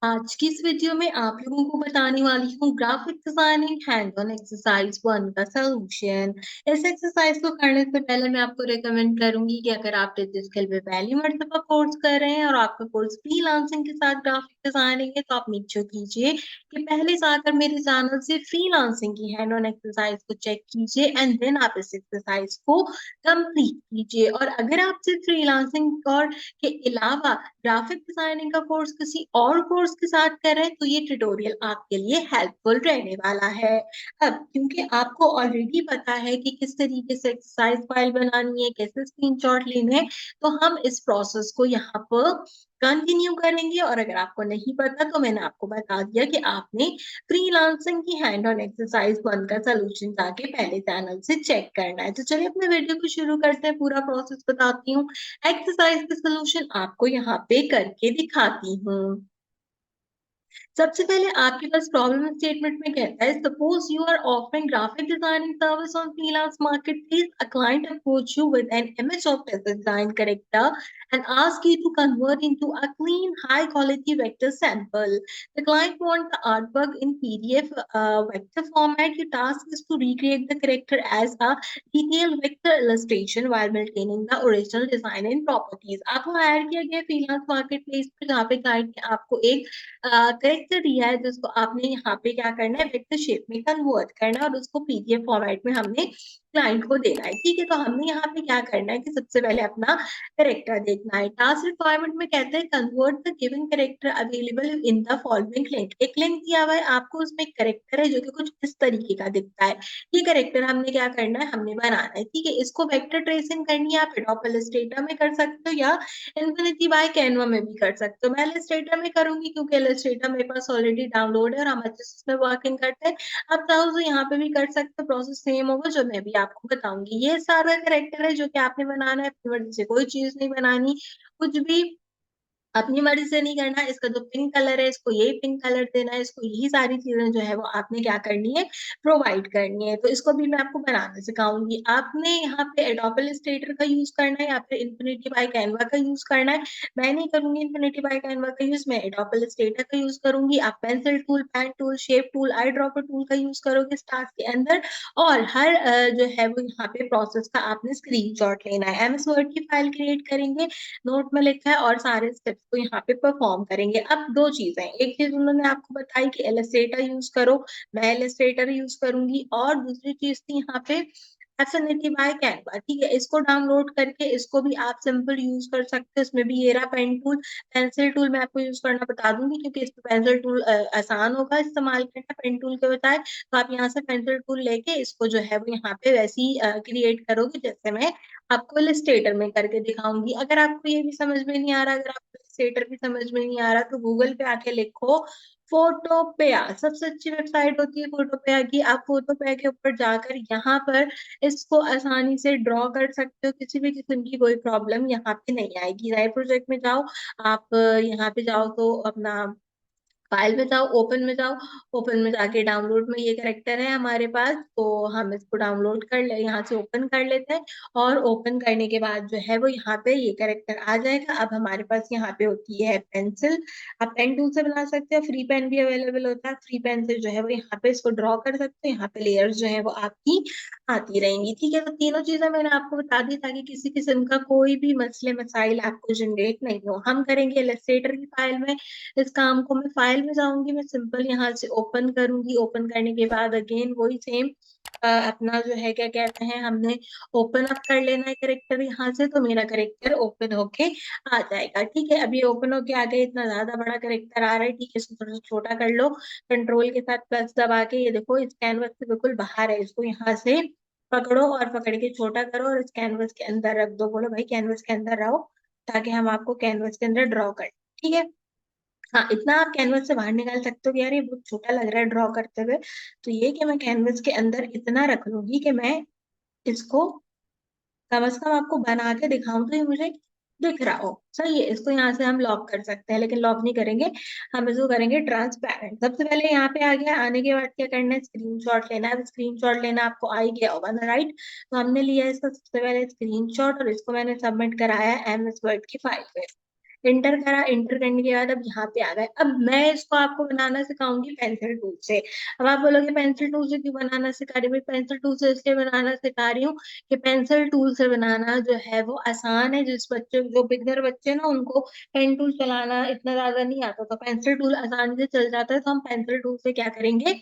आज की इस वीडियो में आप लोगों को बताने वाली हूँ graphic designing hand on exercise 1 का सॉल्यूशन। इस एक्सरसाइज को करने से पहले मैं आपको रेकमेंड करूंगी कि अगर आप डिजिटल पे पहली मर्तबा कोर्स कर रहे हैं और आपका कोर्स फ्रीलांसिंग के साथ ग्राफिक डिजाइनिंग है, तो आप मेक श्योर कीजिए कि पहले जाकर मेरे चैनल से फ्रीलांसिंग की हैंड ऑन एक्सरसाइज को चेक कीजिए एंड देन आप इस एक्सरसाइज को कंप्लीट कीजिए। और अगर आप सिर्फ फ्रीलांसिंग और के अलावा ग्राफिक डिजाइनिंग का कोर्स किसी और कोर्स के साथ करें तो ये ट्यूटोरियल आपके लिए हेल्पफुल रहने वाला है। अब क्योंकि आपको ऑलरेडी पता है कि किस तरीके से एक्सरसाइज फाइल बनानी है, कैसे स्क्रीनशॉट लेने हैं, तो हम इस प्रोसेस को यहाँ पर कंटिन्यू करेंगे। और अगर आपको नहीं पता तो मैंने आपको बता दिया कि आपने फ्रीलांसिंग की हैंड ऑन एक्सरसाइज 1 का सॉल्यूशन जाके पहले चैनल से चेक करना है। तो चलिए अपने वीडियो को शुरू करते हैं, पूरा प्रोसेस बताती हूँ, एक्सरसाइज का सॉल्यूशन आपको यहाँ पे करके दिखाती हूँ। सबसे पहले आपके पास प्रॉब्लम स्टेटमेंट में कहता है, suppose you are offering graphic designing service on freelance marketplace, a client approach you with an image of a design character and ask you to convert into a clean high quality vector sample. The client wants the artwork in PDF vector format. Your task is to recreate the character as a detailed vector illustration while maintaining the original design and properties. आपको higher किया गया freelance marketplace पर, जहाँ पे client ने आपको एक character दिया है जिसको आपने यहाँ पे क्या करना है, वेक्टर शेप में कन्वर्ट करना है और उसको पीडीएफ फॉर्मेट में हमने क्लाइंट को देना है। ठीक है, तो हमने यहाँ पे क्या करना है कि सबसे पहले अपना करेक्टर देखना है। टास्क रिक्वायरमेंट में कहते हैं convert the given character available in the following link. एक लिंक दिया हुआ है आपको, उसमें एक करेक्टर है जो कि कुछ इस तरीके का दिखता है। ये करेक्टर हमने क्या करना है, हमने बनाना है। ठीक है, इसको वेक्टर ट्रेसिंग करनी है, आप एडोब इलस्ट्रेटर में कर सकते हो या इन्फिनिटी बाय कैनवा में भी कर सकते हो। मैं इलस्ट्रेटर में करूंगी क्योंकि इलस्ट्रेटर मेरे पास ऑलरेडी डाउनलोड है और हम अच्छे से उसमें वर्किंग करते हैं। आप चाहो तो यहाँ पे भी कर सकते हो, प्रोसेस सेम होगा जो मैं भी आपको बताऊंगी। ये सारा करेक्टर है जो कि आपने बनाना है, अपनी मर्जी से कोई चीज नहीं बनानी, कुछ भी अपनी मर्जी से नहीं करना। इसका जो पिंक कलर है इसको यही पिंक कलर देना है, इसको यही सारी चीजें जो है वो आपने क्या करनी है, प्रोवाइड करनी है। तो इसको भी मैं आपको बनाना सिखाऊंगी। आपने यहाँ पे एडोब इलस्ट्रेटर का यूज करना है या फिर इन्फिनिटी बाय कैनवा का यूज करना है। मैं नहीं करूंगी इन्फिनिटी बाय कैनवा का यूज, मैं एडोब इलस्ट्रेटर का यूज करूंगी। आप pencil tool, pen tool, shape tool, eyedropper tool का यूज करोगे इस टास्क के अंदर। और हर जो है वो यहाँ पे प्रोसेस का आपने स्क्रीनशॉट लेना है। एमएस वर्ड की फाइल क्रिएट करेंगे, नोट में लिखा है, और सारे स्टेप्स को यहाँ पे परफॉर्म करेंगे। अब दो चीजें, एक चीज उन्होंने आपको बताई कि इलस्ट्रेटर यूज करो, मैं इलस्ट्रेटर यूज करूंगी, और दूसरी चीज थी यहाँ पे एफिनिटी बाय कैनवा। ठीक है, इसको डाउनलोड करके इसको भी आप सिंपल यूज कर सकते हो। इसमें भी ये रहा पेन टूल, पेंसिल टूल मैं आपको यूज करना बता दूंगी क्योंकि इस पेंसिल टूल आसान होगा इस्तेमाल करना पेन टूल के बजाय। तो आप यहाँ से पेंसिल टूल लेके इसको जो है वो यहाँ पे वैसी क्रिएट करोगे जैसे मैं आपको इलस्ट्रेटर में करके दिखाऊंगी। अगर आपको ये भी समझ में नहीं आ रहा, अगर आपको इलस्ट्रेटर भी समझ में नहीं आ रहा, तो गूगल पे आके लिखो फोटोपेया। सबसे अच्छी वेबसाइट होती है फोटोपेया की। आप फोटोपेया के ऊपर जाकर यहाँ पर इसको आसानी से ड्रॉ कर सकते हो, किसी भी किस्म की कोई प्रॉब्लम यहाँ पे नहीं आएगी। नए प्रोजेक्ट में जाओ, आप यहाँ पे जाओ तो अपना फाइल में जाओ, ओपन में जाओ, ओपन में जाके डाउनलोड में ये करेक्टर है हमारे पास, तो हम इसको डाउनलोड कर ले, यहाँ से ओपन कर लेते हैं। और ओपन करने के बाद जो है वो यहाँ पे ये करेक्टर आ जाएगा। अब हमारे पास यहाँ पे होती है पेंसिल, आप पेन टूल से बना सकते हो, फ्री पेन भी अवेलेबल होता है। फ्री पेन से जो है वो यहाँ पे इसको ड्रॉ कर सकते हो, यहाँ पे लेयर्स जो है वो आपकी आती रहेंगी। ठीक है, तो तीनों चीजें मैंने आपको बता दी ताकि किसी किस्म का कोई भी मसले मसाइल आपको जनरेट नहीं हो। हम करेंगे इलस्ट्रेटर की फाइल में इस काम को। मैं फाइल में जाऊंगी, मैं सिंपल यहाँ से ओपन करूंगी। ओपन करने के बाद अगेन वही सेम अपना जो है क्या कहते हैं, हमने ओपन अप कर लेना है करेक्टर यहाँ से, तो मेरा करेक्टर ओपन होके आ जाएगा। ठीक है, अभी ओपन होके आ गया, इतना ज्यादा बड़ा करेक्टर आ रहा है। ठीक है, इसको थोड़ा सा छोटा कर लो, कंट्रोल के साथ प्लस दबा के। ये देखो इस कैनवस से बिल्कुल बाहर है, इसको यहाँ से पकड़ो और पकड़ के छोटा करो और इस कैनवस के अंदर रख दो। बोलो भाई कैनवस के अंदर रहो, ताकि हम आपको कैनवस के अंदर ड्रॉ करें। ठीक है, हाँ इतना आप कैनवस से बाहर निकाल सकते हो कि यार ये बहुत छोटा लग रहा है ड्रॉ करते हुए, तो ये कि मैं कैनवस के अंदर इतना रख लूंगी कि मैं इसको कम से कम आपको बना के दिखाऊं तो ये मुझे दिख रहा हो, सही है। इसको यहाँ से हम लॉक कर सकते हैं, लेकिन लॉक नहीं करेंगे, हम इसको करेंगे ट्रांसपेरेंट। सबसे पहले यहाँ पे आ गया, आने के बाद क्या करना है, स्क्रीनशॉट लेना है। स्क्रीनशॉट लेना आपको आ ही गया होगा ना, राइट। तो हमने लिया है इसका सबसे पहले स्क्रीनशॉट, और इसको मैंने सबमिट कराया है एमएस वर्ड की फाइल पे। इंटर करा, इंटर करने के बाद अब यहाँ पे आ गए। अब मैं इसको आपको बनाना सिखाऊंगी पेंसिल टूल से। अब आप बोलोगे पेंसिल टूल से क्यों बनाना सिखा रही हूँ? पेंसिल टूल से इसलिए बनाना सिखा रही हूँ कि पेंसिल टूल से बनाना जो है वो आसान है। जिस बच्चे, जो बिगनर बच्चे ना, उनको पेन टूल चलाना इतना ज्यादा नहीं आता, तो पेंसिल टूल आसानी से चल जाता है। तो हम पेंसिल टूल से क्या करेंगे,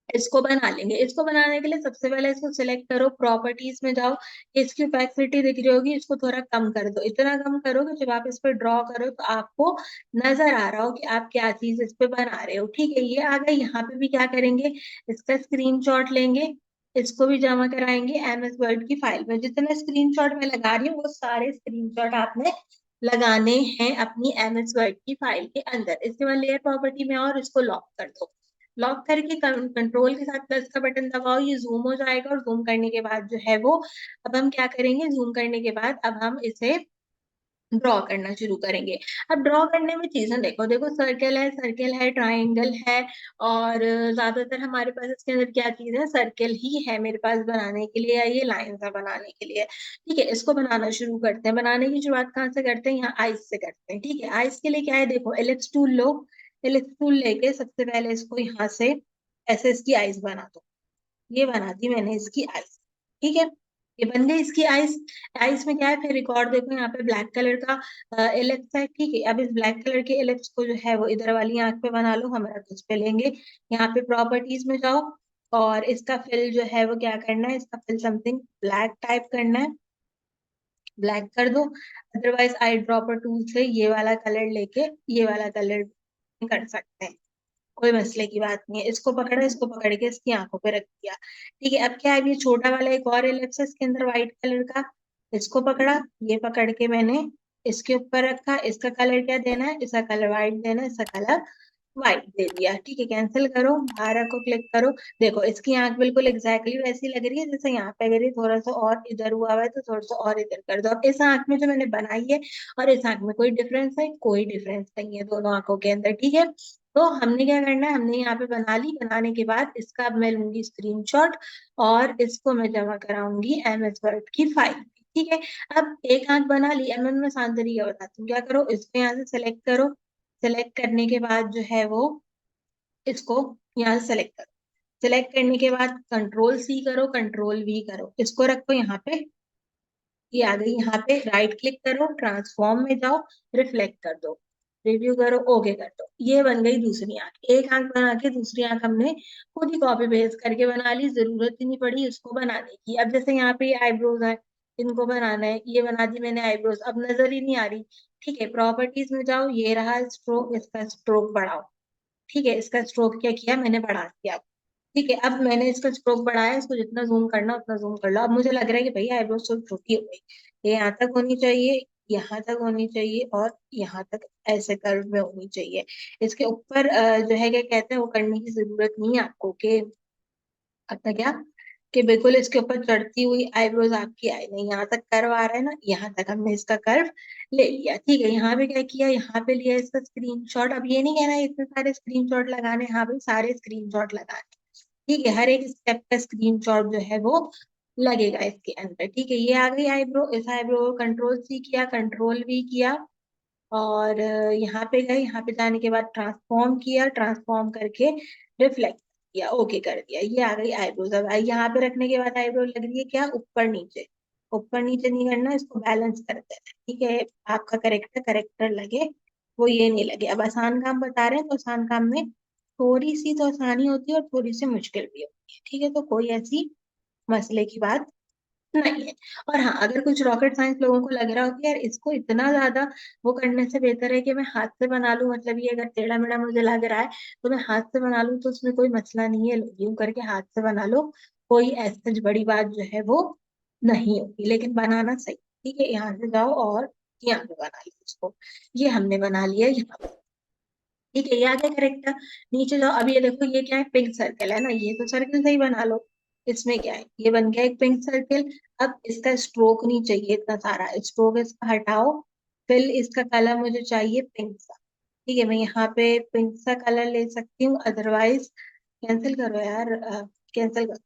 इसको बना लेंगे। इसको बनाने के लिए सबसे पहले इसको सिलेक्ट करो, प्रॉपर्टीज में जाओ, इसकी ओपेसिटी दिख रही होगी, इसको थोड़ा कम कर दो। इतना कम करो कि जब आप इस पे ड्रॉ करो तो आपको नजर आ रहा हो कि आप क्या चीज इस पे बना रहे हो। ठीक है, ये आ गए। यहाँ पे भी क्या करेंगे, इसका स्क्रीनशॉट लेंगे, इसको भी जमा कराएंगे एमएस वर्ड की फाइल में। जितने स्क्रीनशॉट मैं लगा रही हूँ वो सारे स्क्रीनशॉट आपने लगाने हैं अपनी एमएस वर्ड की फाइल के अंदर। इसके बाद लेयर प्रॉपर्टी में और इसको लॉक कर दो। लॉक करके कंट्रोल के साथ प्लस का बटन दबाओ, ये जूम हो जाएगा। और जूम करने के बाद जो है वो, अब हम क्या करेंगे, जूम करने के बाद अब हम इसे ड्रॉ करना शुरू करेंगे। अब ड्रॉ करने में चीजें देखो, देखो सर्कल है, ट्राइंगल है, और ज्यादातर हमारे पास इसके अंदर क्या चीज है, सर्कल ही है मेरे पास बनाने के लिए, या ये लाइन है बनाने के लिए। ठीक है, इसको बनाना शुरू करते हैं। बनाने की शुरुआत कहाँ से करते हैं, यहाँ आइस से करते हैं। ठीक है, आइस के लिए क्या है, देखो एलिप्स टूल लो। एलिप्स टूल लेके सबसे पहले इसको यहाँ से ऐसे इसकी आइस बना दो। ये बना दी मैंने इसकी आइस। ठीक है, ये बन गई इसकी आइस। आइस में क्या है, फिर रिकॉर्ड देखो, यहाँ पे ब्लैक कलर का एलिप्स है। ठीक है, अब इस ब्लैक कलर के एलिप्स को जो है वो इधर वाली आंख पे बना लो, हमारा कुछ पे लेंगे। यहाँ पे प्रॉपर्टीज में जाओ, और इसका फिल जो है वो क्या करना है, इसका फिल समथिंग ब्लैक टाइप करना है, ब्लैक कर दो। अदरवाइज आई ड्रॉपर टूल से ये वाला कलर लेके ये वाला कलर कर सकते हैं, कोई मसले की बात नहीं है। इसको पकड़ा, इसको पकड़ के इसकी आंखों पे रख दिया। ठीक है, अब क्या है, ये छोटा वाला एक और एलिप्स है इसके अंदर व्हाइट कलर का, इसको पकड़ा, ये पकड़ के मैंने इसके ऊपर रखा। इसका कलर क्या देना है, इसका कलर व्हाइट देना है, इसका कलर व्हाइट दे दिया। ठीक है, कैंसिल करो, बाहर को क्लिक करो। देखो इसकी आंख बिल्कुल एग्जैक्टली वैसी लग रही है जैसे यहाँ पे लग रही है। थोड़ा सा और इधर हुआ हुआ है तो थोड़ा सा और इधर कर दो। अब इस आंख में जो मैंने बनाई है और इस आंख में कोई डिफरेंस है, कोई डिफरेंस नहीं है दोनों आंखों के अंदर। ठीक है, तो हमने क्या करना है, हमने यहाँ पे बना ली। बनाने के बाद इसका अब मैं लूंगी स्क्रीनशॉट, और इसको मैं जमा कराऊंगी एमएस वर्ड की फाइल में। ठीक है, अब एक आंख बना ली। अब मैं आसान तरीका बताती हूँ क्या करो, इसको यहाँ से सेलेक्ट करो। सेलेक्ट करने के बाद जो है वो, इसको यहाँ से सेलेक्ट करो। सेलेक्ट करने के बाद कंट्रोल सी करो, कंट्रोल वी करो, इसको रखो यहाँ पे। ये आ गई। यहाँ पे राइट क्लिक करो, ट्रांसफॉर्म में जाओ, रिफ्लेक्ट कर दो, रिव्यू करो, ओके कर दो। ये बन गई दूसरी आंख। एक आंख बना के दूसरी आंख हमने खुद ही कॉपी पेस्ट करके बना ली, जरूरत ही नहीं पड़ी इसको बनाने की। अब जैसे यहाँ पे ये आईब्रोज है, इनको बनाना है, ये बना दी मैंने आईब्रोज, अब नजर ही नहीं आ रही। ठीक है, प्रॉपर्टीज में जाओ, ये रहा स्ट्रोक, इसका स्ट्रोक बढ़ाओ। ठीक है, इसका स्ट्रोक क्या किया मैंने, बढ़ा दिया। ठीक है, अब मैंने इसका स्ट्रोक बढ़ाया, इसको जितना जूम करना उतना जूम कर लो। अब मुझे लग रहा है कि भैया आईब्रो तो छोटी हो गई, ये यहाँ तक होनी चाहिए, यहाँ तक होनी चाहिए, और यहाँ तक ऐसे कर्व में होनी चाहिए। इसके ऊपर जो है क्या कहते हैं, वो करने की जरूरत नहीं है आपको कि अपना क्या, कि बिल्कुल इसके ऊपर चढ़ती हुई आईब्रोज आपकी आए नहीं। यहाँ तक कर्व आ रहा है ना, यहाँ तक हमने इसका कर्व ले लिया। ठीक है, यहाँ पे क्या किया, यहाँ पे लिया इसका स्क्रीनशॉट। अब ये नहीं कहना है इतने सारे स्क्रीनशॉट लगाने, हाँ भाई सारे स्क्रीनशॉट लगाने। ठीक है, हर एक स्टेप का स्क्रीनशॉट जो है वो लगेगा इसके अंदर। ठीक है, ये आ गई आईब्रो। इस आईब्रो को कंट्रोल सी किया, कंट्रोल वी किया, और यहाँ पे गए। यहाँ पे जाने के बाद ट्रांसफॉर्म किया, ट्रांसफॉर्म करके रिफ्लेक्ट किया, ओके कर दिया। ये आ गई आईब्रोज। अब यहाँ पे रखने के बाद आईब्रो लग रही है क्या, ऊपर नीचे। ऊपर नीचे नहीं करना, इसको बैलेंस कर देना। ठीक है, आपका करेक्टर करेक्टर लगे, वो ये नहीं लगे। अब आसान काम बता रहे हैं, तो आसान काम में थोड़ी सी तो आसानी होती है और थोड़ी सी मुश्किल भी होती है। ठीक है, तो कोई ऐसी मसले की बात नहीं है। और हाँ, अगर कुछ रॉकेट साइंस लोगों को लग रहा हो कि यार इसको इतना ज्यादा वो करने से बेहतर है कि मैं हाथ से बना लूं, मतलब ये अगर टेढ़ा मेढ़ा मुझे लग रहा है तो मैं हाथ से बना लूं, तो उसमें कोई मसला नहीं है, यूं करके हाथ से बना लो, कोई ऐसी बड़ी बात जो है वो नहीं होगी, लेकिन बनाना सही। ठीक है, यहाँ से जाओ और यहाँ पे बना लो उसको। ये हमने बना लिया यहाँ पे। ठीक है, ये आ गया करेक्ट। नीचे जाओ, अब ये देखो, ये क्या है, पिंक सर्कल है ना, ये तो सर्कल से ही बना लो। इसमें क्या है, ये बन गया एक पिंक सर्कल। अब इसका स्ट्रोक नहीं चाहिए इतना सारा, स्ट्रोक इसका हटाओ। फिल इसका कलर मुझे चाहिए पिंक सा। ठीक है, मैं यहाँ पे पिंक सा कलर ले सकती हूँ, अदरवाइज कैंसिल करो यार, कैंसिल करो।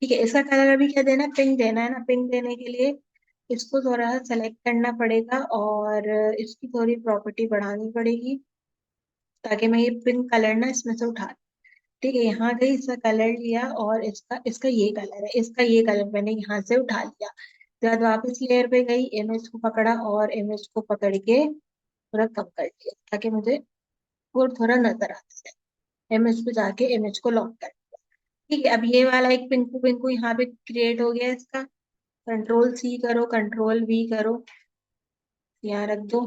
ठीक है, इसका कलर अभी क्या देना है, पिंक देना है ना। पिंक देने के लिए इसको थोड़ा सा सेलेक्ट करना पड़ेगा और इसकी थोड़ी प्रॉपर्टी बढ़ानी पड़ेगी, ताकि मैं ये पिंक कलर ना इसमें से उठा। ठीक है, यहाँ गई, इसका कलर लिया और इसका इसका ये कलर है, इसका ये कलर मैंने यहाँ से उठा लिया। उसके बाद वापस लेयर पे गई, इमेज को पकड़ा और इमेज को पकड़ के थोड़ा कम कर दिया, ताकि मुझे वो थोड़ा नजर आता है। इमेज पे जाके इमेज को लॉक कर दिया। ठीक है, अब ये वाला एक पिंकू पिंकू यहाँ पे क्रिएट हो गया इसका। कंट्रोल सी करो, कंट्रोल वी करो, यहाँ रख दो।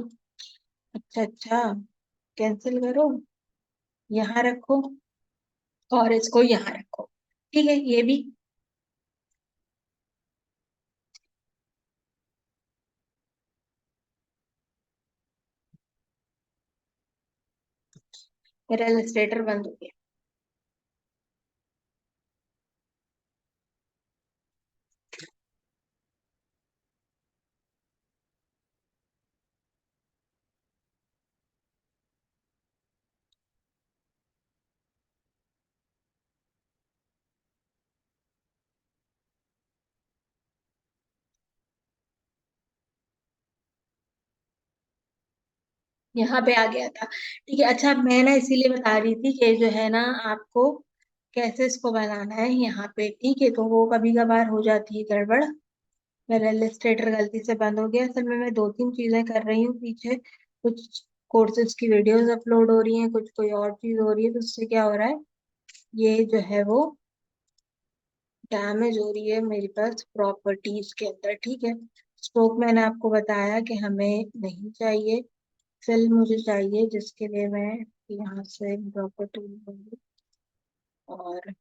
अच्छा अच्छा, कैंसिल करो, यहाँ रखो और इसको यहाँ रखो। ठीक है, ये भी मेरा इलस्ट्रेटर बंद हो गया। यहाँ पे आ गया था। ठीक है, अच्छा मैं ना इसीलिए बता रही थी कि जो है ना, आपको कैसे इसको बनाना है यहाँ पे। ठीक है, तो वो कभी कभार हो जाती है गड़बड़। मेरा इलस्ट्रेटर गलती से बंद हो गया। असल में मैं दो तीन चीजें कर रही हूँ पीछे, कुछ कोर्सेज की वीडियोस अपलोड हो रही हैं, कुछ कोई और चीज हो रही है, तो उससे क्या हो रहा है, ये जो है वो डैमेज हो रही है मेरे पास प्रॉपर्टीज के अंदर। ठीक है, स्ट्रोक मैंने आपको बताया कि हमें नहीं चाहिए, फिल मुझे चाहिए, जिसके लिए मैं यहाँ से प्रॉपर्टी लूंगी और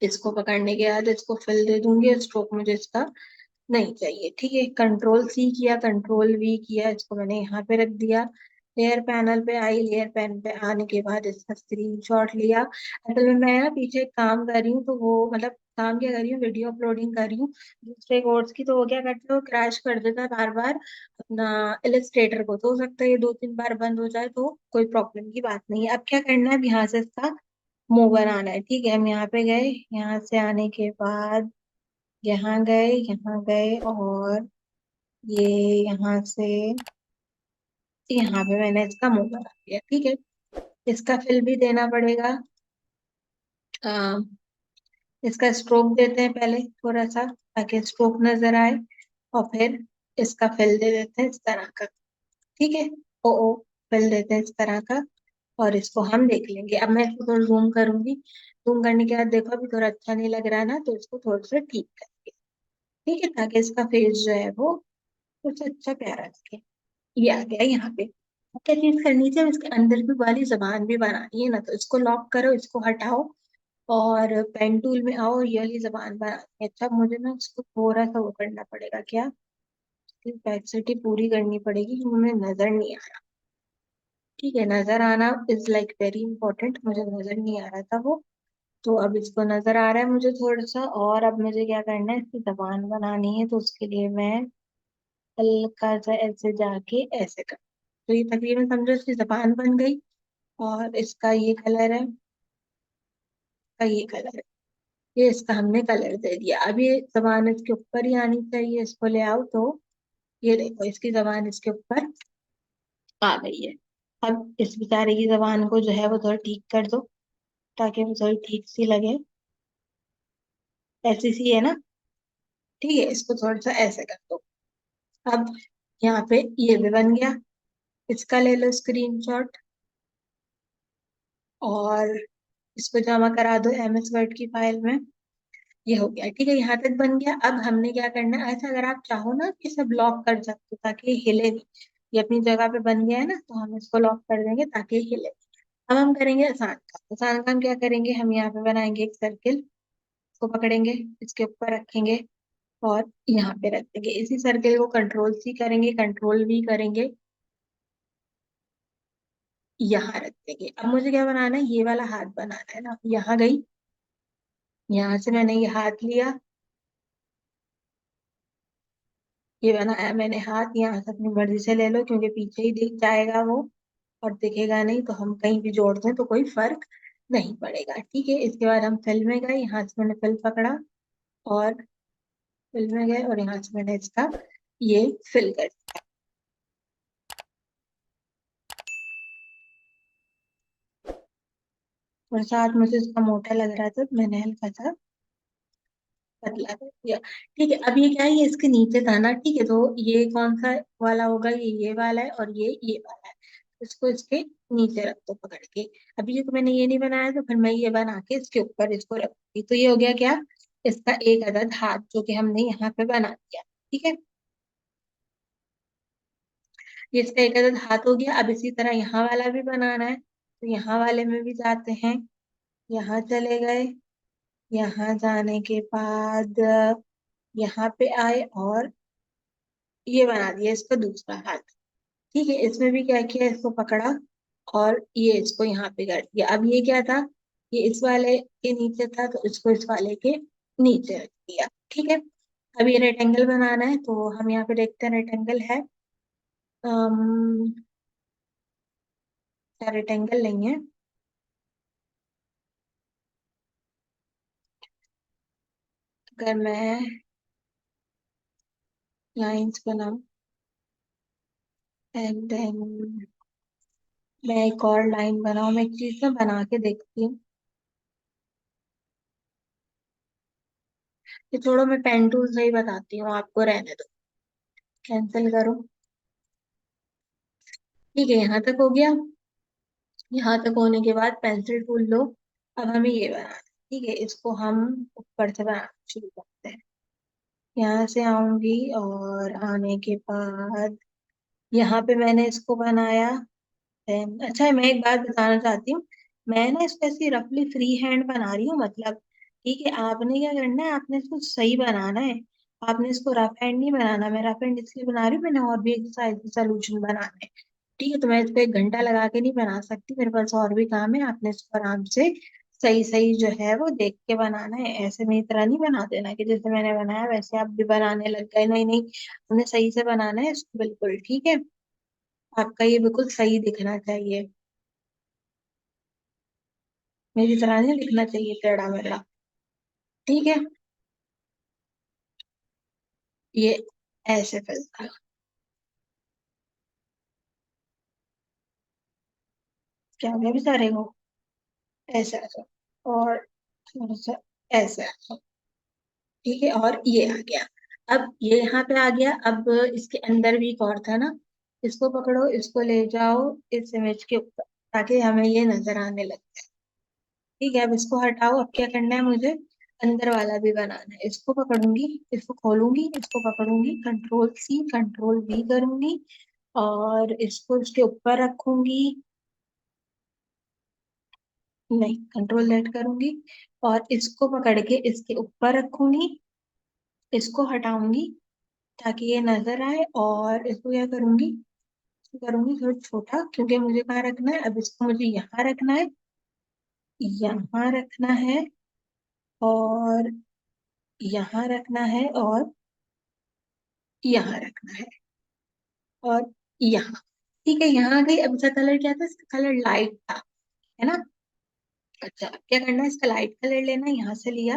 इसको पकड़ने के बाद इसको फिल दे दूंगी। स्ट्रोक मुझे इसका नहीं चाहिए। ठीक है, कंट्रोल सी किया, कंट्रोल वी किया, इसको मैंने यहाँ पे रख दिया। लेयर पैनल पे आई, लेयर पैन पे आने के बाद इसका स्क्रीनशॉट लिया। असल में मैं ना पीछे एक काम कर रही हूँ, तो वो मतलब काम क्या कर रही हूँ, वीडियो अपलोडिंग कर रही हूँ दूसरे कोर्स की। तो वो क्या करते हो, क्रैश कर देता है बार बार अपना इलस्ट्रेटर को। तो हो सकता है ये दो तीन बार बंद हो जाए, तो कोई प्रॉब्लम की बात नहीं है। अब क्या करना है, अब यहाँ से इसका मुंह बनाना है। ठीक है, हम यहाँ पे गए, यहाँ से आने के बाद यहाँ गए और ये यहाँ से यहाँ पे मैंने इसका मुंह बना दिया। ठीक है, इसका फिल भी देना पड़ेगा। आ, इसका स्ट्रोक देते हैं पहले थोड़ा सा, ताकि स्ट्रोक नजर आए, और फिर इसका फिल दे देते हैं इस तरह का। ठीक है, ओ फिल देते हैं इस तरह का, और इसको हम देख लेंगे। अब मैं इसको थोड़ा जूम करूंगी। जूम करने के बाद देखो अभी थोड़ा अच्छा नहीं लग रहा है ना, तो इसको थोड़ा सा ठीक करेंगे। ठीक है, ताकि इसका फेस जो है वो कुछ अच्छा प्यारा लगे। ये आ गया यहाँ पे। अब क्या चीज करनी चाहिए, इसके अंदर की वाली जबान भी बनानी है ना, तो इसको लॉक करो, इसको हटाओ और पेन टूल में आओ, ये वाली जबान बनानी है। अच्छा, मुझे ना इसको थोड़ा सा वो करना पड़ेगा, क्या कैपेसिटी पूरी करनी पड़ेगी, जो मुझे नजर नहीं आ रहा। ठीक है, नजर आना इज लाइक वेरी इंपॉर्टेंट, मुझे नजर नहीं आ रहा था वो। तो अब इसको नजर आ रहा है मुझे थोड़ा सा, और अब मुझे क्या करना है, इसकी जबान बनानी है। तो उसके लिए मैं हल्का सा ऐसे जाके ऐसे कर, तो ये तकरीबन समझो इसकी जबान बन गई। और इसका ये कलर है, इसका ये कलर है, ये इसका हमने कलर दे दिया। अब ये जबान इसके ऊपर ही आनी चाहिए, इसको ले आओ तो ये देखो इसकी जबान इसके ऊपर आ गई है। अब इस बेचारे की जबान को जो है वो थोड़ा ठीक कर दो, ताकि वो थोड़ी ठीक सी लगे। ऐसी सी है ना, ठीक है, इसको थोड़ा सा ऐसे कर दो। अब यहाँ पे ये भी बन गया, इसका ले लो स्क्रीनशॉट और इसको जमा करा दो एमएस वर्ड की फाइल में। ये हो गया। ठीक है, यहाँ तक बन गया। अब हमने क्या करना है, ऐसा अगर आप चाहो ना कि सब लॉक कर सकते हो ताकि ये हिले नहीं। ये अपनी जगह पे बन गया है ना, तो हम इसको लॉक कर देंगे ताकि ये हिले। अब हम करेंगे आसान काम। आसान काम क्या करेंगे, हम यहाँ पे बनाएंगे एक सर्किल, इसको पकड़ेंगे, इसके ऊपर रखेंगे और यहाँ पे रख देंगे। इसी सर्किल को कंट्रोल सी करेंगे, कंट्रोल वी करेंगे, यहाँ रख देंगे। अब मुझे क्या बनाना है, ये वाला हाथ बनाना है ना। यहाँ गई, यहाँ से मैंने ये हाथ लिया, ये बनाया मैंने हाथ। यहाँ से अपनी मर्जी से ले लो, क्योंकि पीछे ही दिख जाएगा वो और दिखेगा नहीं, तो हम कहीं भी जोड़ दें तो कोई फर्क नहीं पड़ेगा। ठीक है, इसके बाद हम फिल में गए, यहाँ से मैंने फिल पकड़ा और फिल में गए, और यहाँ से मैंने इसका ये फिल कर दिया। और साथ मुझे इसका मोटा लग रहा था, तो मैंने हल्का सा पतला कर दिया। ठीक है, अब ये क्या है, ये इसके नीचे था ना। ठीक है, तो ये कौन सा वाला होगा, ये वाला है, और ये वाला है। इसको इसके नीचे रख दो पकड़ के। अभी ये तो मैंने ये नहीं बनाया, तो फिर मैं ये बना के इसके ऊपर इसको रखूंगी। तो ये हो गया क्या, इसका एक अदद हाथ, जो कि हमने यहाँ पे बना दिया। ठीक है, ये इसका एक अदद हाथ हो गया। अब इसी तरह यहाँ वाला भी बनाना है, तो यहाँ वाले में भी जाते हैं। यहाँ चले गए, यहाँ जाने के बाद यहाँ पे आए और ये बना दिया इसका दूसरा हाथ। ठीक है, इसमें भी क्या किया, इसको पकड़ा और ये इसको यहाँ पे कर दिया। अब ये क्या था, ये इस वाले के नीचे था, तो इसको इस वाले के नीचे रख दिया। ठीक है, अब ये रेक्टेंगल बनाना है, तो हम यहाँ पे देखते हैं रेक्टेंगल है। अम्म रेक्टेंगल नहीं है। अगर मैं लाइंस बनाऊं एंड देन मैं एक और लाइन बनाऊं, मैं एक चीज में बना के देखती हूँ। ये छोड़ो, मैं पेन टूल से ही बताती हूँ आपको, रहने दो, कैंसिल करो। ठीक है, यहाँ तक हो गया। यहाँ तक होने के बाद पेंसिल टूल लो। अब हमें ये बनाना है। ठीक है, इसको हम ऊपर से बनाना शुरू करते हैं। यहाँ से आऊंगी और आने के बाद यहाँ पे मैंने इसको बनाया। अच्छा, मैं एक बात बताना चाहती हूँ। मैं ना इसको ऐसी रफली फ्री हैंड बना रही हूँ, मतलब ठीक है, आपने क्या करना है, आपने इसको सही बनाना है। आपने इसको रफ हैंड नहीं बनाना। मैं रफ हैंड इसलिए बना रही हूँ, मैंने और भी एक्सरसाइज सोल्यूशन बनाना है। ठीक है, तो मैं इसको एक घंटा लगा के नहीं बना सकती, मेरे पास और भी काम है। आपने इसको आराम से सही सही जो है वो देख के बनाना है। ऐसे मेरी तरह नहीं बना देना कि जैसे मैंने बनाया वैसे आप भी बनाने लग गए। नहीं नहीं, हमने सही से बनाना है इसको, बिल्कुल ठीक है। आपका ये बिल्कुल सही दिखना चाहिए, मेरी तरह नहीं लिखना चाहिए टेढ़ा मेढ़ा। ठीक है, ये ऐसे फिलता, क्या हो गया बेचारे को, ऐसा ऐसा, और थोड़ा सा ऐसा ऐसा। ठीक है, और ये आ गया। अब ये यहाँ पे आ गया। अब इसके अंदर भी एक और था ना, इसको पकड़ो, इसको ले जाओ इस इमेज के ऊपर, ताकि हमें ये नजर आने लगे। ठीक है, अब इसको हटाओ। अब क्या करना है मुझे, अंदर वाला भी बनाना है। इसको पकड़ूंगी, इसको खोलूंगी, इसको पकड़ूंगी, कंट्रोल C कंट्रोल V करूंगी और इसको इसके ऊपर रखूंगी। नहीं, कंट्रोल Z करूंगी और इसको पकड़ के इसके ऊपर रखूंगी। इसको हटाऊंगी ताकि ये नजर आए, और इसको क्या करूंगी, इसको करूंगी थोड़ा छोटा, क्योंकि मुझे कहाँ रखना है, अब इसको मुझे यहाँ रखना है, यहाँ रखना है, और यहाँ रखना है, और यहाँ रखना है, और यहाँ। ठीक है, यहाँ आ गई। अब इसका कलर क्या था, इसका कलर लाइट था, है ना। अच्छा, अब क्या करना है, इसका लाइट कलर लेना है, यहाँ से लिया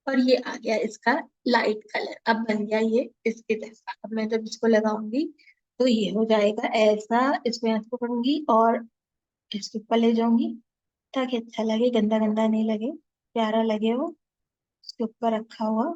और ये आ गया इसका लाइट कलर। अब बन गया ये इसके जैसा। अब मैं जब इसको लगाऊंगी तो ये हो जाएगा ऐसा। इसको यहाँ से पकड़ूंगी और इसके ऊपर ले जाऊंगी, ताकि अच्छा लगे, गंदा गंदा नहीं लगे, प्यारा लगे वो इसके ऊपर रखा हुआ।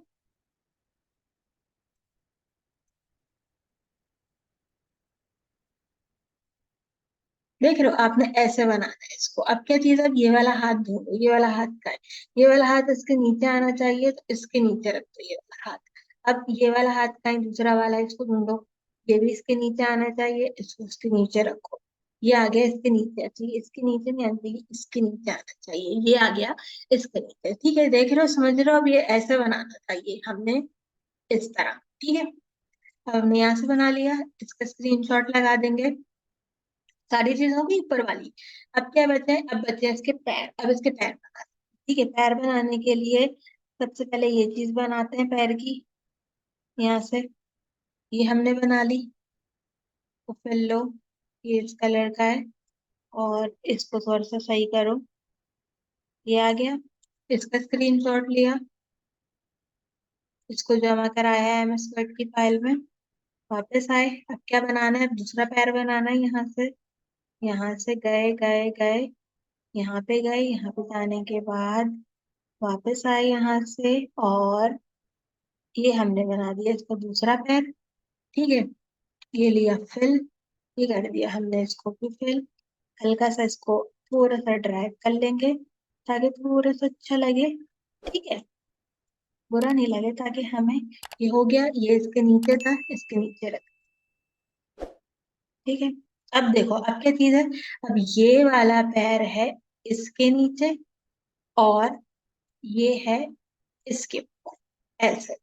देख रहे हो, आपने ऐसे बनाना है इसको। अब क्या चीज, अब ये वाला हाथ ढूंढो, ये वाला हाथ का है, ये वाला हाथ इसके नीचे आना चाहिए, तो इसके नीचे रख दो ये वाला हाथ। अब ये वाला हाथ का है, दूसरा वाला, इसको ढूंढो, ये भी इसके नीचे आना चाहिए, इसको इसके नीचे रखो। ये आ गया इसके नीचे। अच्छा, ये इसके नीचे नहीं आना चाहिए, इसके नीचे आना चाहिए, ये आ गया इसके नीचे। ठीक है, देख रहे हो, समझ रहे हो, अब ये ऐसे बनाना चाहिए हमने, इस तरह। ठीक है, अब हमने यहाँ से बना लिया, इसका स्क्रीनशॉट लगा देंगे। सारी चीज होगी ऊपर वाली। अब क्या बचे हैं, अब बचे हैं इसके पैर। अब इसके पैर बनाते हैं। ठीक है, पैर बनाने के लिए सबसे पहले ये चीज बनाते हैं पैर की। यहाँ से ये हमने बना ली। तो फिर लो, ये इस कलर का है, और इसको थोड़ा सा सही करो। ये आ गया। इसका स्क्रीनशॉट लिया, इसको जमा कराया है एमएस वर्ड की फाइल में। वापस आए, अब क्या बनाना है, अब दूसरा पैर बनाना है। यहाँ से गए गए गए, यहाँ पे गए, यहाँ पे जाने के बाद वापस आए यहाँ से, और ये हमने बना दिया इसको दूसरा पैर। ठीक है, ये लिया फिल, ये कर दिया हमने इसको भी फिल। हल्का सा इसको थोड़ा सा ड्राई कर लेंगे ताकि थोड़ा सा अच्छा लगे। ठीक है, बुरा नहीं लगे, ताकि हमें ये हो गया, ये इसके नीचे था, इसके नीचे रख। ठीक है, अब देखो अब क्या चीज है। अब ये वाला पैर है इसके नीचे, और ये है इसके ऊपर, ऐसे।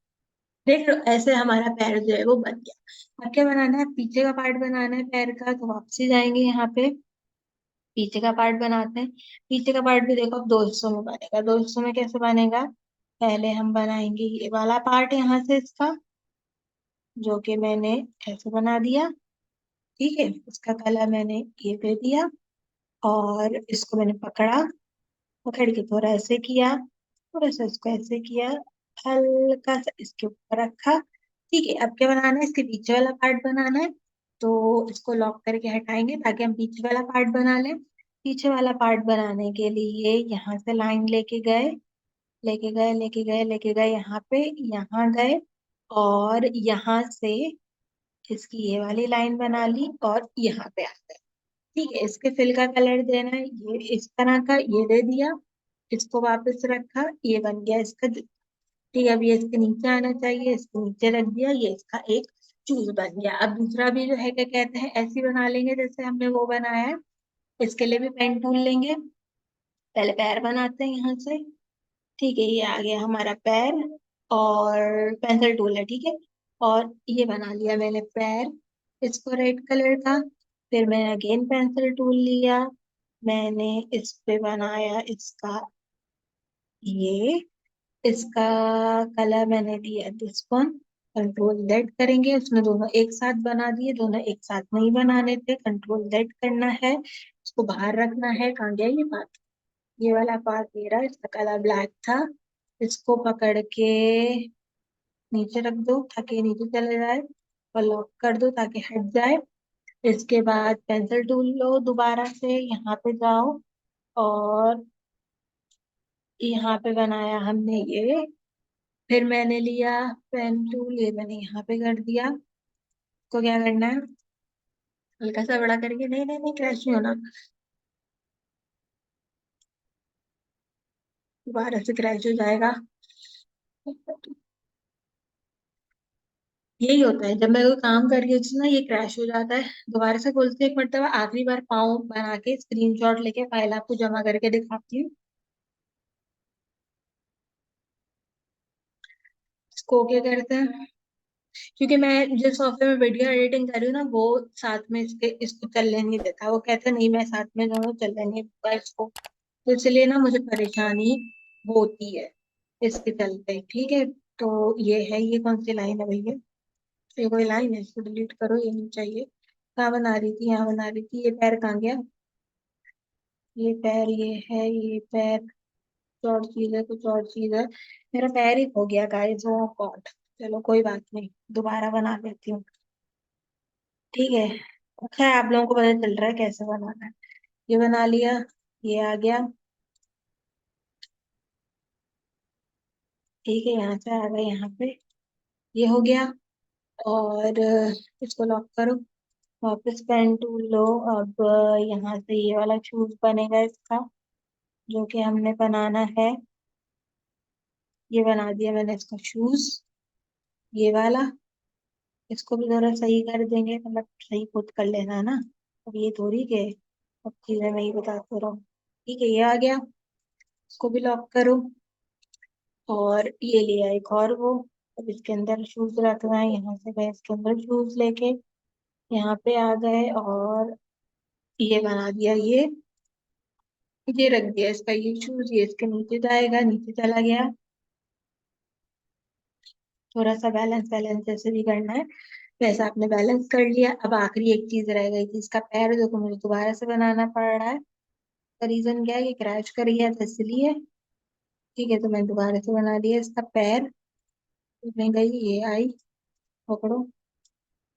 देख लो, ऐसे हमारा पैर जो है वो बन गया। अब क्या बनाना है, पीछे का पार्ट बनाना है पैर का। तो वापसी जाएंगे यहाँ पे, पीछे का पार्ट बनाते हैं। पीछे का पार्ट भी देखो अब दो हिस्सों में बनेगा। दो हिस्सों में कैसे बनेगा, पहले हम बनाएंगे ये वाला पार्ट यहाँ से इसका, जो कि मैंने ऐसे बना दिया। ठीक है, इसका कलर मैंने ये दे दिया, और इसको मैंने पकड़ा, पकड़ के थोड़ा ऐसे किया, थोड़ा सा इसको ऐसे किया, हल्का सा इसके ऊपर रखा। ठीक है, अब क्या बनाना है, इसके पीछे वाला पार्ट बनाना है। तो इसको लॉक करके हटाएंगे ताकि हम पीछे वाला पार्ट बना लें। पीछे वाला पार्ट बनाने के लिए यहाँ से लाइन लेके गए, लेके गए यहाँ पे, यहाँ गए, और यहाँ से इसकी ये वाली लाइन बना ली, और यहाँ पे आ गए। ठीक है, इसके फिल का कलर देना है, ये इस तरह का ये दे दिया। इसको वापस रखा, ये बन गया इसका ठीक है, अब ये इसके नीचे आना चाहिए, इसको नीचे रख दिया, ये इसका एक चूज बन गया। अब दूसरा भी जो है क्या कहते हैं, ऐसे ही बना लेंगे जैसे हमने वो बनाया है। इसके लिए भी पेन टूल लेंगे। पहले पैर बनाते हैं यहाँ से। ठीक है, ये आ गया हमारा पैर, और पेंसिल टूल है। ठीक है, और ये बना लिया मैंने पैर, इसको रेड कलर का। फिर मैंने अगेन पेंसिल टूल लिया, मैंने इस पे बनाया इसका ये, इसका कलर मैंने दिया दिस वन। कंट्रोल जेड करेंगे, उसने दोनों एक साथ बना दिए, दोनों एक साथ नहीं बनाने थे, कंट्रोल जेड करना है। इसको बाहर रखना है, कहाँ गया ये पार्ट, ये वाला पार्ट मेरा, इसका कलर ब्लैक था। इसको पकड़ के नीचे रख दो ताकि ये नीचे चले जाए, और लॉक कर दो ताकि हट जाए। इसके बाद पेंसिल टूल लो, दोबारा से यहाँ पे जाओ, और यहाँ पे बनाया हमने ये। फिर मैंने लिया पेन टूल, ये मैंने यहाँ पे कर दिया। को क्या करना है, हल्का सा बड़ा करके, नहीं नहीं नहीं, क्रैश नहीं होना, दोबारा से क्रैश हो जाएगा। यही होता है, जब मैं कोई काम कर रही होती हूँ ना, ये क्रैश हो जाता है। दोबारा से खोलते हैं, एक मरतबा आखिरी बार पाँव बना के स्क्रीनशॉट लेके फाइल आपको जमा करके दिखाती हूँ। इसको क्या करते हैं, क्योंकि मैं जिस सॉफ्टवेयर में वीडियो एडिटिंग कर रही हूँ ना, वो साथ में इसके इसको चलने नहीं देता। वो कहते हैं नहीं, मैं साथ में जाऊँ, चलने नहीं देता इसको। तो इसलिए ना मुझे परेशानी होती है इसके चलते। ठीक है, तो ये है, ये कौन सी लाइन है भैया, ये कोई लाइन है, इसको डिलीट करो, ये नहीं चाहिए। कहाँ बना रही थी, यहाँ बना रही थी। ये पैर कहाँ गया, ये पैर, ये है ये पैर, कुछ और चीज है, कुछ और चीज है। मेरा पैर ही खो गया गाइस, ओ गॉड। चलो कोई बात नहीं, दोबारा बना लेती हूँ। ठीक है, अच्छा है आप लोगों को पता चल रहा है कैसे बनाना है। ये बना लिया, ये आ गया। ठीक है, यहाँ से आ गए यहाँ पे, ये हो गया। और इसको लॉक करो, वापस पेन टूल लो। अब यहाँ से ये वाला शूज बनेगा इसका, जो कि हमने बनाना है। ये बना दिया मैंने इसका शूज, ये वाला। इसको भी जरा सही कर देंगे, मतलब सही खुद कर लेना ना, अब ये थोड़ी के अब चीजें मैं ही बताते रहो। ठीक है, ये आ गया, इसको भी लॉक करो। और ये लिया एक और वो, अब इसके अंदर शूज रखना है। यहाँ से गए इसके अंदर शूज लेके, यहाँ पे आ गए, और ये बना दिया ये रख दिया इसका ये शूज, ये इसके नीचे जाएगा, नीचे चला गया। थोड़ा सा बैलेंस बैलेंस जैसे भी करना है वैसा आपने बैलेंस कर लिया। अब आखिरी एक चीज रह गई थी, इसका पैर जो को मुझे दोबारा से बनाना पड़ रहा है। रीजन क्या है कि क्रैश कर गया था इसलिए। ठीक है, तो मैं दोबारा से बना दिया इसका पैर। इसमें गई ये आई, पकड़ो,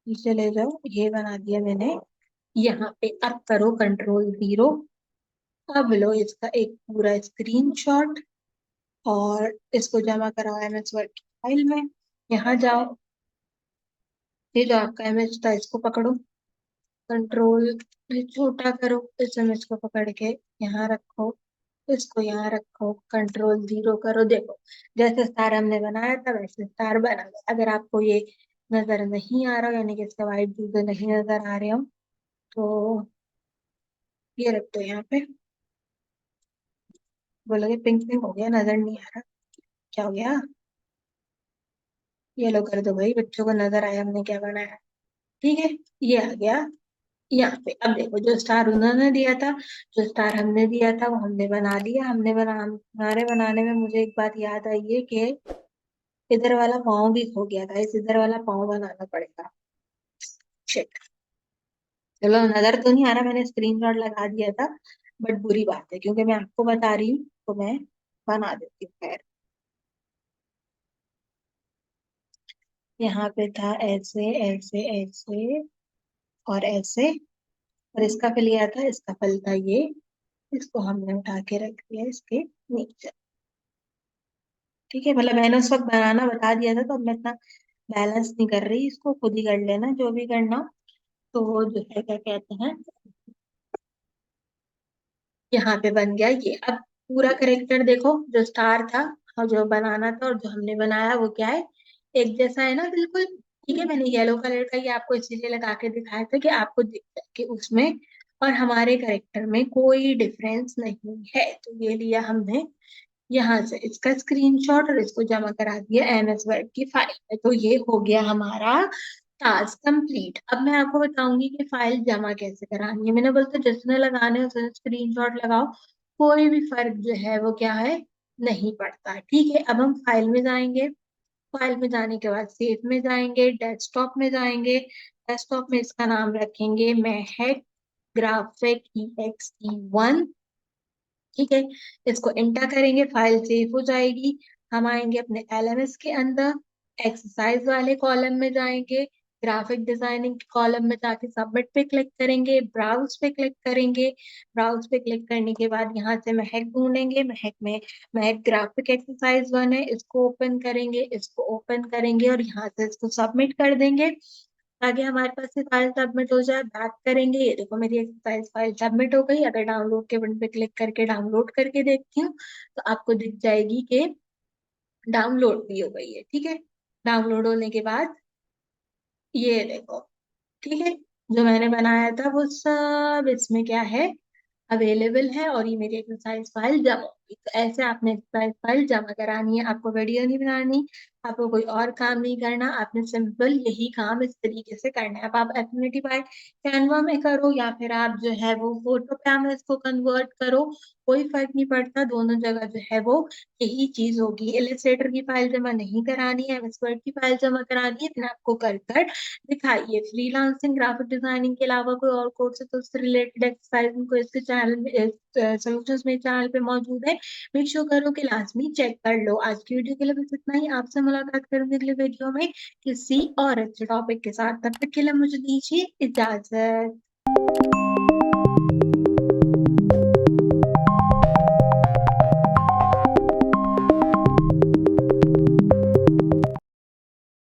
नीचे ले जाओ, ये बना दिया मैंने। यहाँ पे अब करो कंट्रोल 0। अब लो इसका एक पूरा स्क्रीनशॉट और इसको जमा कराओ एमएस वर्ड की फाइल में। यहाँ जाओ, ये जो आपका इमेज था इसको पकड़ो, कंट्रोल छोटा करो, इस इमेज को पकड़ के यहाँ रखो, इसको यहाँ रखो, कंट्रोल 0 करो। देखो जैसे स्टार हमने बनाया था वैसे स्टार बना गया। अगर आपको ये नजर नहीं आ रहा, यानी कि इसके वाइट चीजें नहीं नजर आ रहे हो, तो ये रख दो यहाँ पे। बोलोगे पिंक पिंक हो गया, नजर नहीं आ रहा, क्या हो गया? ये लो कर दो भाई, बच्चों को नजर आया हमने क्या बनाया। ठीक है, ये आ गया यहाँ पे। अब देखो जो स्टार उन्होंने दिया था, जो स्टार हमने दिया था वो हमने बना लिया। हमारे बनाने में मुझे एक बात याद आई है कि इधर वाला पाँव भी खो गया था, इस इधर वाला पाँव बनाना पड़ेगा। शिट, चलो नजर तो नहीं आ रहा, मैंने स्क्रीनशॉट लगा दिया था, बट बुरी बात है क्योंकि मैं आपको बता रही हूँ तो मैं बना देती हूँ। खैर, यहाँ पे था ऐसे ऐसे ऐसे और ऐसे, और इसका फल लिया था, इसका फल था ये। इसको हमने उठा के रख दिया इसके नीचे। ठीक है, मतलब मैंने उस वक्त बनाना बता दिया था, तो अब मैं इतना बैलेंस नहीं कर रही, इसको खुद ही कर लेना जो भी करना हो। तो वो जो है क्या कहते हैं, यहाँ पे बन गया ये। अब पूरा करेक्टर देखो, जो स्टार था और जो बनाना था और जो हमने बनाया वो क्या है, एक जैसा है ना बिल्कुल। ठीक है, मैंने येलो कलर का ये आपको इसीलिए लगा के दिखाया था कि आपको दिख जाए कि उसमें और हमारे करेक्टर में कोई डिफरेंस नहीं है। तो ये लिया हमने यहाँ से इसका स्क्रीनशॉट और इसको जमा करा दिया एमएस वर्ड की फाइल में। तो ये हो गया हमारा टास्क कंप्लीट। अब मैं आपको बताऊंगी कि फाइल जमा कैसे करानी है। मैंने बोलता जिसने लगाने उसने स्क्रीनशॉट लगाओ, कोई भी फर्क जो है वो क्या है, नहीं पड़ता। ठीक है, अब हम फाइल में जाएंगे। फाइल में जाने के बाद सेव में जाएंगे, डेस्कटॉप में जाएंगे। डेस्कटॉप में इसका नाम रखेंगे महक ग्राफिक EXE1। ठीक है, इसको एंटर करेंगे, फाइल सेव हो जाएगी। हम आएंगे अपने LMS के अंदर, एक्सरसाइज वाले कॉलम में जाएंगे, ग्राफिक डिजाइनिंग के कॉलम में जाके सबमिट पे क्लिक करेंगे, ब्राउज पे क्लिक करेंगे। ब्राउज पे क्लिक करने के बाद यहाँ से महक ढूंढेंगे, महक में महक ग्राफिक एक्सरसाइज 1 है, इसको ओपन करेंगे, इसको ओपन करेंगे और यहाँ से इसको सबमिट कर देंगे ताकि हमारे पास से फाइल सबमिट हो जाए। बैक करेंगे, ये देखो मेरी एक्सरसाइज फाइल सबमिट हो गई। अगर डाउनलोड के बटन पे क्लिक करके डाउनलोड करके देखती हूँ तो आपको दिख जाएगी कि डाउनलोड भी हो गई है। ठीक है, डाउनलोड होने के बाद ये देखो, ठीक है, जो मैंने बनाया था वो सब इसमें क्या है, अवेलेबल है। और ये मेरी एक्सरसाइज फाइल जमा होगी। तो ऐसे आपने एक्सरसाइज फाइल जमा करानी है, आपको वीडियो नहीं बनानी, आपको कोई और काम नहीं करना, आपने सिंपल यही काम इस तरीके से करना है। अब आप एफिनिटी फाइल कैनवा में करो या फिर आप जो है वो फोटो पे आप इसको कन्वर्ट करो, कोई फर्क नहीं पड़ता, दोनों जगह जो है वो यही चीज होगी। इलिस्ट्रेटर की फाइल जमा नहीं करानी है, एमएस वर्ड की फाइल जमा करानी है, फिर आपको कर कर दिखाइए। फ्रीलांसिंग ग्राफिक डिजाइनिंग के अलावा कोई और कोर्स है तो उससे रिलेटेड एक्सरसाइज को इसके चैनल में, सोल्यूशंस में चैनल पे मौजूद है। मेक श्योर करो कि लाजमी चेक कर लो। आज की वीडियो के लिए बस इतना ही, आपसे मुलाकात करूंगी अगले वीडियो में किसी और अच्छे टॉपिक के साथ। तब तक के लिए मुझे दीजिए इजाजत।